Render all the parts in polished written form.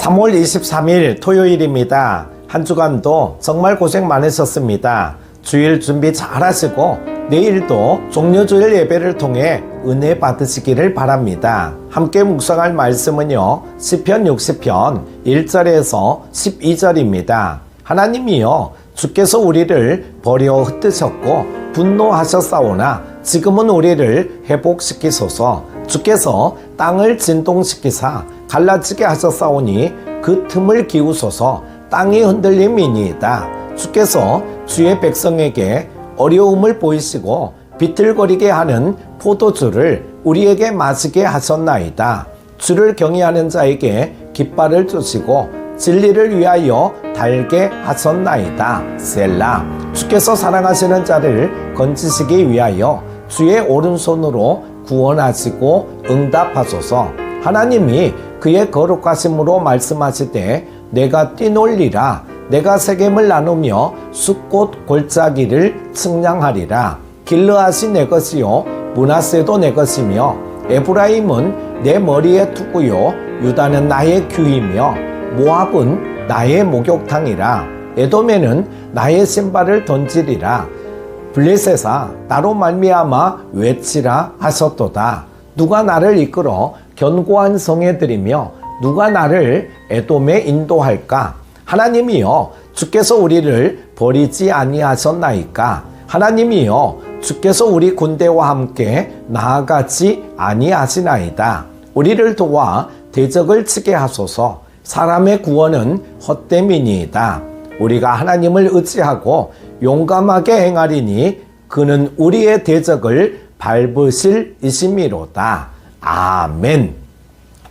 3월 23일 토요일입니다. 한 주간도 정말 고생 많으셨습니다. 주일 준비 잘 하시고 내일도 종려주일 예배를 통해 은혜 받으시기를 바랍니다. 함께 묵상할 말씀은요, 시편 60편 1절에서 12절입니다. 하나님이여, 주께서 우리를 버려 흩으셨고 분노하셨사오나 지금은 우리를 회복시키소서. 주께서 땅을 진동시키사 갈라지게 하셨사오니 그 틈을 기우소서. 땅이 흔들림이니이다. 주께서 주의 백성에게 어려움을 보이시고 비틀거리게 하는 포도주를 우리에게 마시게 하셨나이다. 주를 경외하는 자에게 깃발을 주시고 진리를 위하여 달게 하셨나이다. 셀라. 주께서 사랑하시는 자를 건지시기 위하여 주의 오른손으로 구원하시고 응답하소서. 하나님이 그의 거룩하심으로 말씀하시되 내가 뛰놀리라. 내가 세겜을 나누며 숫꽃 골짜기를 측량하리라. 길르앗이 내 것이요 므낫세도 내 것이며 에브라임은 내 머리의 투구요 유다는 나의 규이며 모압은 나의 목욕탕이라. 에돔에는 나의 신발을 던지리라. 블레셋아, 나로 말미암아 외치라 하셨도다. 누가 나를 이끌어 견고한 성에 들이며 누가 나를 에돔에 인도할까? 하나님이여, 주께서 우리를 버리지 아니하셨나이까? 하나님이여, 주께서 우리 군대와 함께 나아가지 아니하시나이다. 우리를 도와 대적을 치게 하소서. 사람의 구원은 헛됨이니이다. 우리가 하나님을 의지하고 용감하게 행하리니 그는 우리의 대적을 밟으실 이심이로다. 아멘.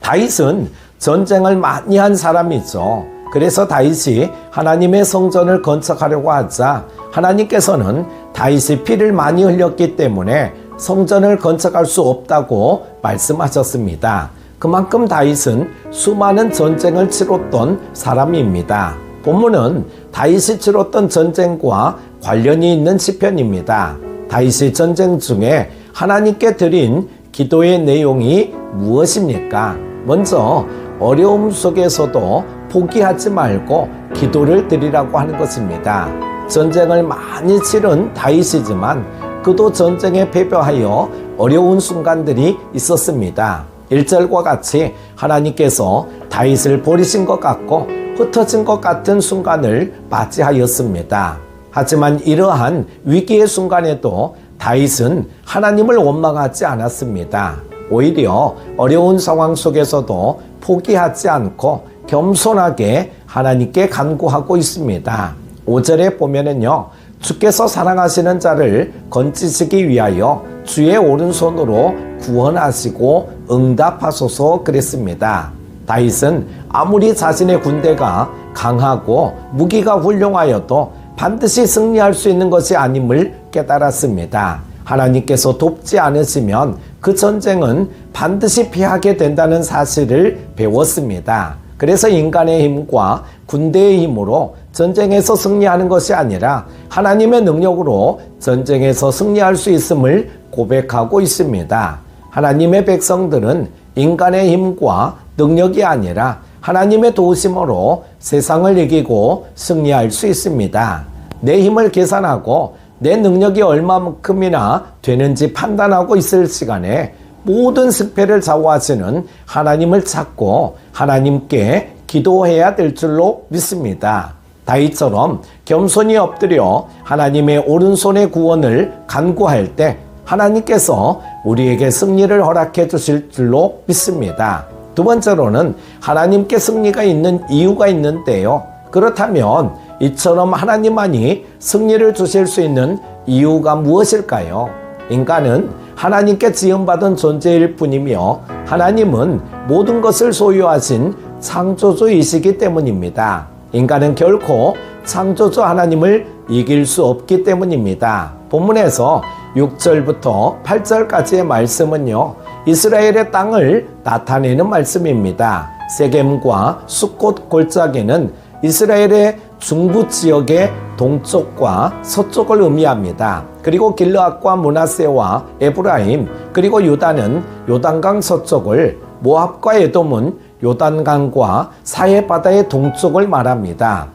다윗은 전쟁을 많이 한 사람이죠. 그래서 다윗이 하나님의 성전을 건축하려고 하자 하나님께서는 다윗이 피를 많이 흘렸기 때문에 성전을 건축할 수 없다고 말씀하셨습니다. 그만큼 다윗은 수많은 전쟁을 치렀던 사람입니다. 본문은 다윗이 치렀던 전쟁과 관련이 있는 시편입니다. 다윗이 전쟁 중에 하나님께 드린 기도의 내용이 무엇입니까? 먼저 어려움 속에서도 포기하지 말고 기도를 드리라고 하는 것입니다. 전쟁을 많이 치른 다윗이지만 그도 전쟁에 패배하여 어려운 순간들이 있었습니다. 1절과 같이 하나님께서 다윗을 버리신 것 같고 흩어진 것 같은 순간을 맞이하였습니다. 하지만 이러한 위기의 순간에도 다윗은 하나님을 원망하지 않았습니다. 오히려 어려운 상황 속에서도 포기하지 않고 겸손하게 하나님께 간구하고 있습니다. 5절에 보면은요, 주께서 사랑하시는 자를 건지시기 위하여 주의 오른손으로 구원하시고 응답하소서 그랬습니다. 다윗은 아무리 자신의 군대가 강하고 무기가 훌륭하여도 반드시 승리할 수 있는 것이 아님을 깨달았습니다. 하나님께서 돕지 않으시면 그 전쟁은 반드시 피하게 된다는 사실을 배웠습니다. 그래서 인간의 힘과 군대의 힘으로 전쟁에서 승리하는 것이 아니라 하나님의 능력으로 전쟁에서 승리할 수 있음을 고백하고 있습니다. 하나님의 백성들은 인간의 힘과 능력이 아니라 하나님의 도우심으로 세상을 이기고 승리할 수 있습니다. 내 힘을 계산하고 내 능력이 얼마만큼이나 되는지 판단하고 있을 시간에 모든 승패를 좌우하시는 하나님을 찾고 하나님께 기도해야 될 줄로 믿습니다. 다윗처럼 겸손히 엎드려 하나님의 오른손의 구원을 간구할 때 하나님께서 우리에게 승리를 허락해 주실 줄로 믿습니다. 두 번째로는 하나님께 승리가 있는 이유가 있는데요. 그렇다면 이처럼 하나님만이 승리를 주실 수 있는 이유가 무엇일까요? 인간은 하나님께 지음받은 존재일 뿐이며 하나님은 모든 것을 소유하신 창조주이시기 때문입니다. 인간은 결코 창조주 하나님을 이길 수 없기 때문입니다. 본문에서 6절부터 8절까지의 말씀은요, 이스라엘의 땅을 나타내는 말씀입니다. 세겜과 숫꽃 골짜기는 이스라엘의 중부 지역의 동쪽과 서쪽을 의미합니다. 그리고 길르앗과 므낫세와 에브라임 그리고 유다는 요단강 서쪽을, 모압과 에돔은 요단강과 사해바다의 동쪽을 말합니다.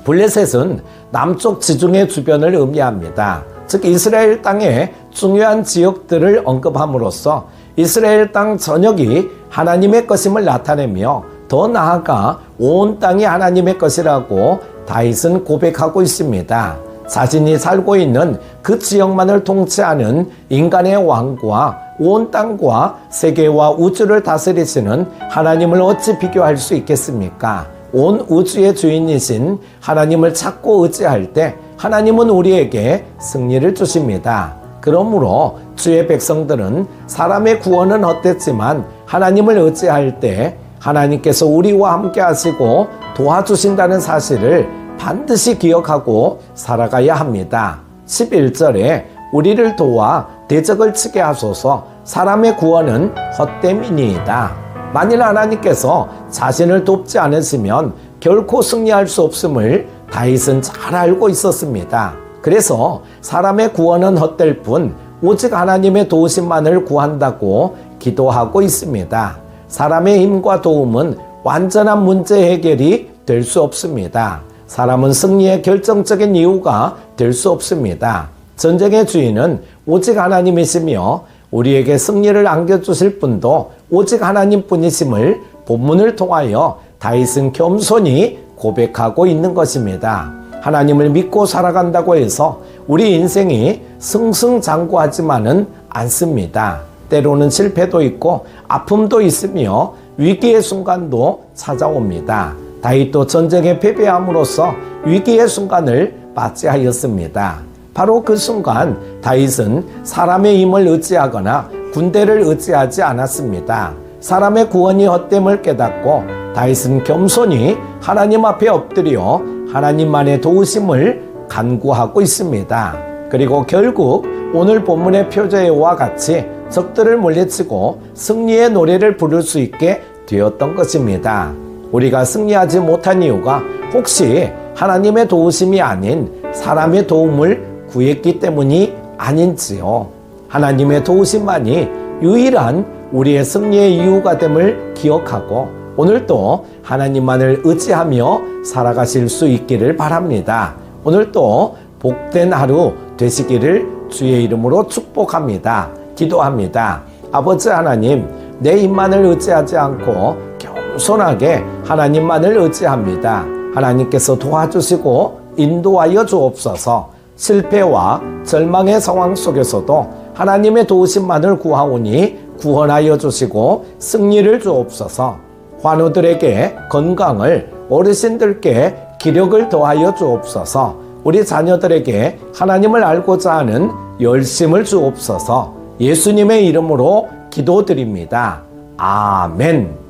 블레셋은 남쪽 지중해 주변을 의미합니다. 즉 이스라엘 땅의 중요한 지역들을 언급함으로써 이스라엘 땅 전역이 하나님의 것임을 나타내며 더 나아가 온 땅이 하나님의 것이라고 다윗은 고백하고 있습니다. 자신이 살고 있는 그 지역만을 통치하는 인간의 왕과 온 땅과 세계와 우주를 다스리시는 하나님을 어찌 비교할 수 있겠습니까? 온 우주의 주인이신 하나님을 찾고 의지할 때 하나님은 우리에게 승리를 주십니다. 그러므로 주의 백성들은 사람의 구원은 헛됐지만 하나님을 의지할 때 하나님께서 우리와 함께 하시고 도와주신다는 사실을 반드시 기억하고 살아가야 합니다. 11절에 우리를 도와 대적을 치게 하소서. 사람의 구원은 헛됨이니이다. 만일 하나님께서 자신을 돕지 않으시면 결코 승리할 수 없음을 다윗은 잘 알고 있었습니다. 그래서 사람의 구원은 헛될 뿐 오직 하나님의 도우심만을 구한다고 기도하고 있습니다. 사람의 힘과 도움은 완전한 문제 해결이 될 수 없습니다. 사람은 승리의 결정적인 이유가 될 수 없습니다. 전쟁의 주인은 오직 하나님이시며 우리에게 승리를 안겨주실 분도 오직 하나님뿐이심을 본문을 통하여 다윗은 겸손히 고백하고 있는 것입니다. 하나님을 믿고 살아간다고 해서 우리 인생이 승승장구하지만은 않습니다. 때로는 실패도 있고 아픔도 있으며 위기의 순간도 찾아옵니다. 다윗도 전쟁에 패배함으로써 위기의 순간을 맞이하였습니다. 바로 그 순간 다윗은 사람의 힘을 의지하거나 군대를 의지하지 않았습니다. 사람의 구원이 헛됨을 깨닫고 다윗은 겸손히 하나님 앞에 엎드려 하나님만의 도우심을 간구하고 있습니다. 그리고 결국 오늘 본문의 표제와 같이 적들을 물리치고 승리의 노래를 부를 수 있게 되었던 것입니다. 우리가 승리하지 못한 이유가 혹시 하나님의 도우심이 아닌 사람의 도움을 구했기 때문이 아닌지요. 하나님의 도우심만이 유일한 우리의 승리의 이유가 됨을 기억하고 오늘도 하나님만을 의지하며 살아가실 수 있기를 바랍니다. 오늘도 복된 하루 되시기를 주의 이름으로 축복합니다. 기도합니다. 아버지 하나님, 내 힘만을 의지하지 않고 겸손하게 하나님만을 의지합니다. 하나님께서 도와주시고 인도하여 주옵소서. 실패와 절망의 상황 속에서도 하나님의 도우심만을 구하오니 구원하여 주시고 승리를 주옵소서. 환우들에게 건강을, 어르신들께 기력을 더하여 주옵소서. 우리 자녀들에게 하나님을 알고자 하는 열심을 주옵소서. 예수님의 이름으로 기도드립니다. 아멘.